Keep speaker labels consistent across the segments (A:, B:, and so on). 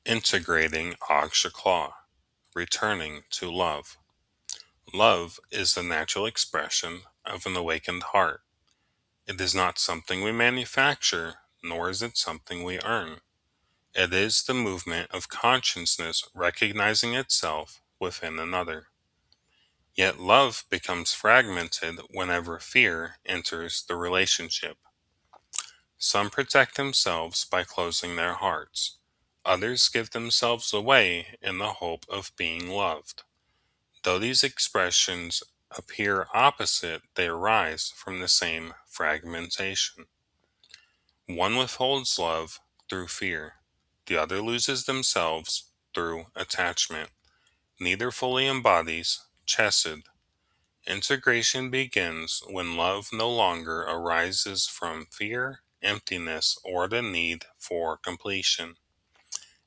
A: Integrating Agshekeloh, returning to love. Love is the natural expression of an awakened heart. It is not something we manufacture, nor is it something we earn. It is the movement of consciousness recognizing itself within another. Yet love becomes fragmented whenever fear enters the relationship. Some protect themselves by closing their hearts. Others give themselves away in the hope of being loved. Though these expressions appear opposite, they arise from the same fragmentation. One withholds love through fear, the other loses themselves through attachment. Neither fully embodies chesed. Integration begins when love no longer arises from fear, emptiness, or the need for completion.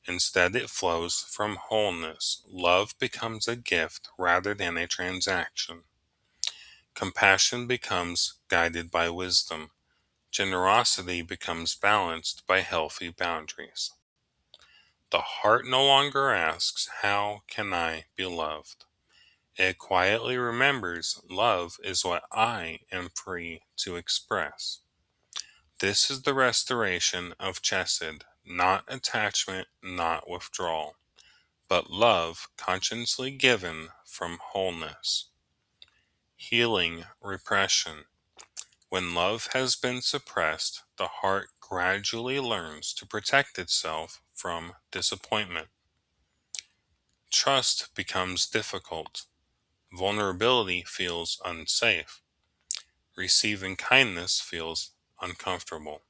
A: Instead, it flows from wholeness. Love becomes a gift rather than a transaction. Compassion becomes guided by wisdom. Generosity becomes balanced by healthy boundaries. The heart no longer asks, "How can I be loved?" It quietly remembers, "Love is what I am free to express." This is the restoration of chesed, not attachment, not withdrawal, but love consciously given from wholeness. Healing repression. When love has been suppressed, the heart gradually learns to protect itself from disappointment. Trust becomes difficult. Vulnerability feels unsafe. Receiving kindness feels uncomfortable.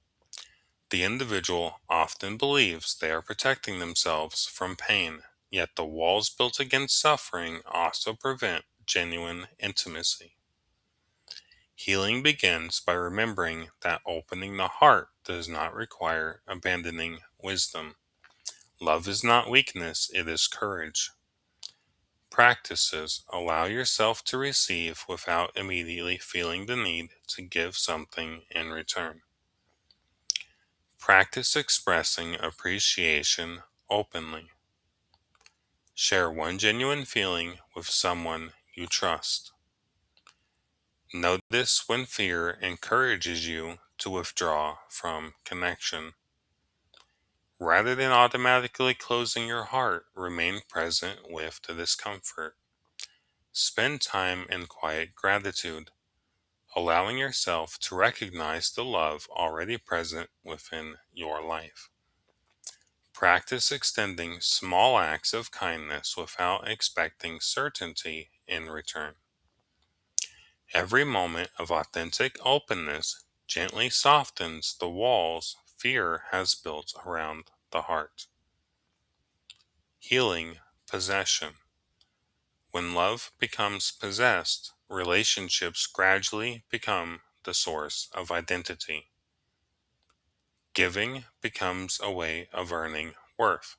A: The individual often believes they are protecting themselves from pain, yet the walls built against suffering also prevent genuine intimacy. Healing begins by remembering that opening the heart does not require abandoning wisdom. Love is not weakness, it is courage. Practices: allow yourself to receive without immediately feeling the need to give something in return. Practice expressing appreciation openly. Share one genuine feeling with someone you trust. Notice when fear encourages you to withdraw from connection. Rather than automatically closing your heart, remain present with the discomfort. Spend time in quiet gratitude, allowing yourself to recognize the love already present within your life. Practice extending small acts of kindness without expecting certainty in return. Every moment of authentic openness gently softens the walls fear has built around the heart. Healing possession. When love becomes possessed, relationships gradually become the source of identity. Giving becomes a way of earning worth.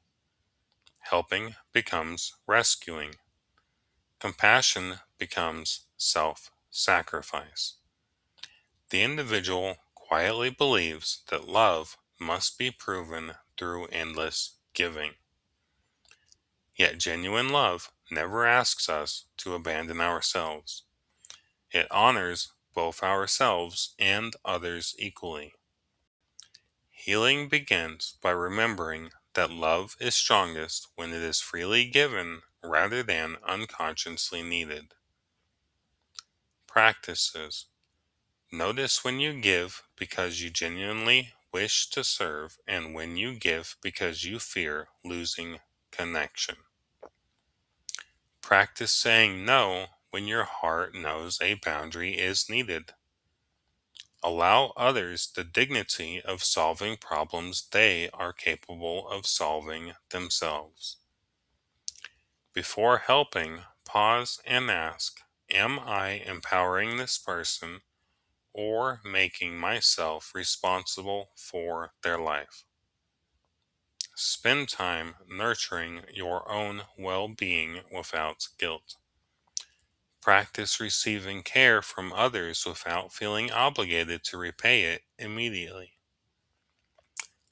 A: Helping becomes rescuing. Compassion becomes self-sacrifice. The individual quietly believes that love must be proven through endless giving. Yet genuine love never asks us to abandon ourselves. It honors both ourselves and others equally. Healing begins by remembering that love is strongest when it is freely given rather than unconsciously needed. Practices: notice when you give because you genuinely wish to serve and when you give because you fear losing connection. Practice saying no when your heart knows a boundary is needed. Allow others the dignity of solving problems they are capable of solving themselves. Before helping, pause and ask, "Am I empowering this person or making myself responsible for their life?" Spend time nurturing your own well-being without guilt. Practice receiving care from others without feeling obligated to repay it immediately.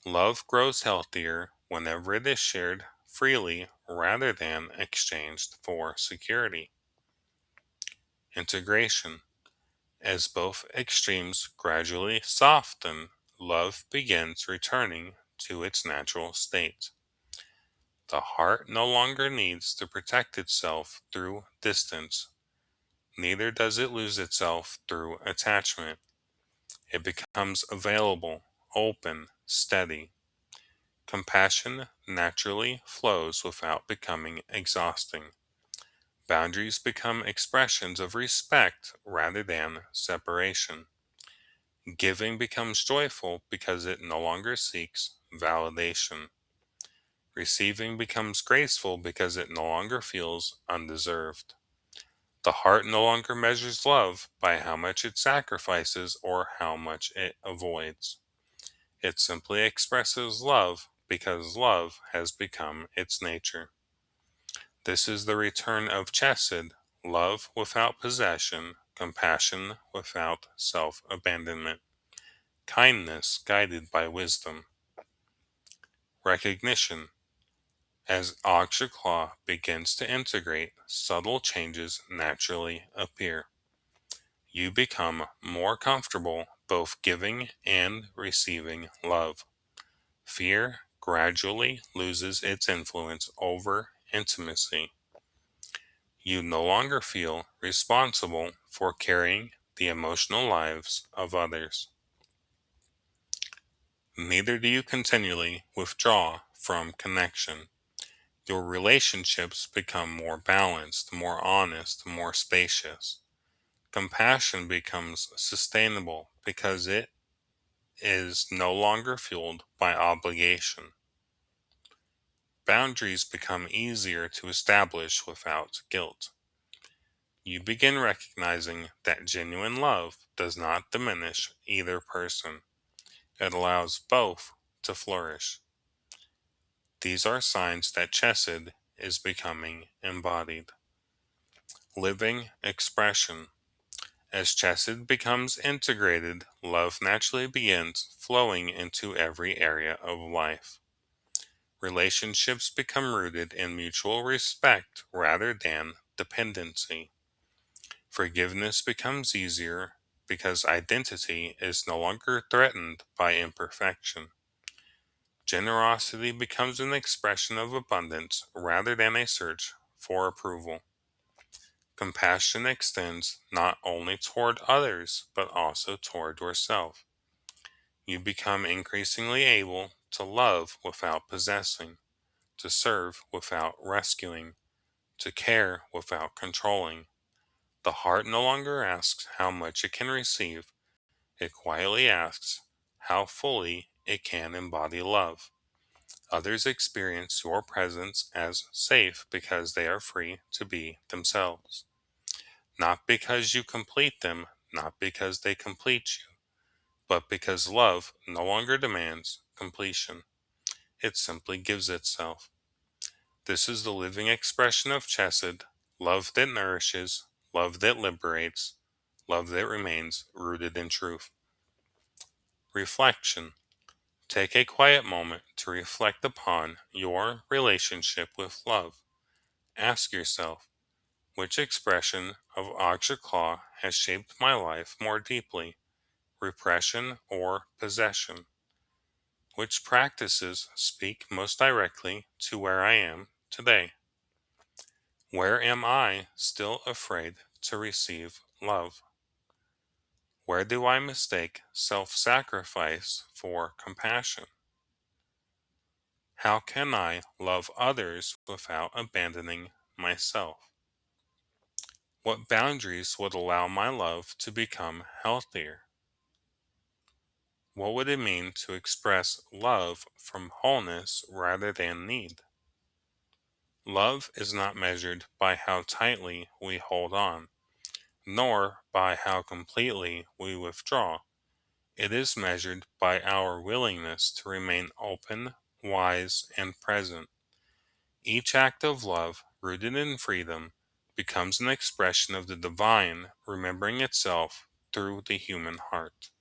A: Love grows healthier whenever it is shared freely rather than exchanged for security. Integration. As both extremes gradually soften, love begins returning to its natural state. The heart no longer needs to protect itself through distance, neither does it lose itself through attachment. It becomes available, open, steady. Compassion naturally flows without becoming exhausting. Boundaries become expressions of respect rather than separation. Giving becomes joyful because it no longer seeks validation. Receiving becomes graceful because it no longer feels undeserved. The heart no longer measures love by how much it sacrifices or how much it avoids. It simply expresses love because love has become its nature. This is the return of chesed, love without possession, compassion without self abandonment, kindness guided by wisdom. Recognition. As Agshekeloh begins to integrate, subtle changes naturally appear. You become more comfortable both giving and receiving love. Fear gradually loses its influence over intimacy. You no longer feel responsible for carrying the emotional lives of others. Neither do you continually withdraw from connection. Your relationships become more balanced, more honest, more spacious. Compassion becomes sustainable because it is no longer fueled by obligation. Boundaries become easier to establish without guilt. You begin recognizing that genuine love does not diminish either person. It allows both to flourish. These are signs that chesed is becoming embodied. Living expression. As chesed becomes integrated, love naturally begins flowing into every area of life. Relationships become rooted in mutual respect rather than dependency. Forgiveness becomes easier because identity is no longer threatened by imperfection. Generosity becomes an expression of abundance rather than a search for approval. Compassion extends not only toward others, but also toward yourself. You become increasingly able to love without possessing, to serve without rescuing, to care without controlling. The heart no longer asks how much it can receive, it quietly asks how fully it can embody love. Others experience your presence as safe because they are free to be themselves. Not because you complete them, not because they complete you, but because love no longer demands completion. It simply gives itself. This is the living expression of chesed, love that nourishes, love that liberates, love that remains rooted in truth. Reflection. Take a quiet moment to reflect upon your relationship with love. Ask yourself, which expression of Agshekeloh has shaped my life more deeply, repression or possession? Which practices speak most directly to where I am today? Where am I still afraid to receive love? Where do I mistake self sacrifice for compassion? How can I love others without abandoning myself? What boundaries would allow my love to become healthier? What would it mean to express love from wholeness rather than need? Love is not measured by how tightly we hold on, nor by how completely we withdraw. It is measured by our willingness to remain open, wise, and present. Each act of love, rooted in freedom, becomes an expression of the divine remembering itself through the human heart.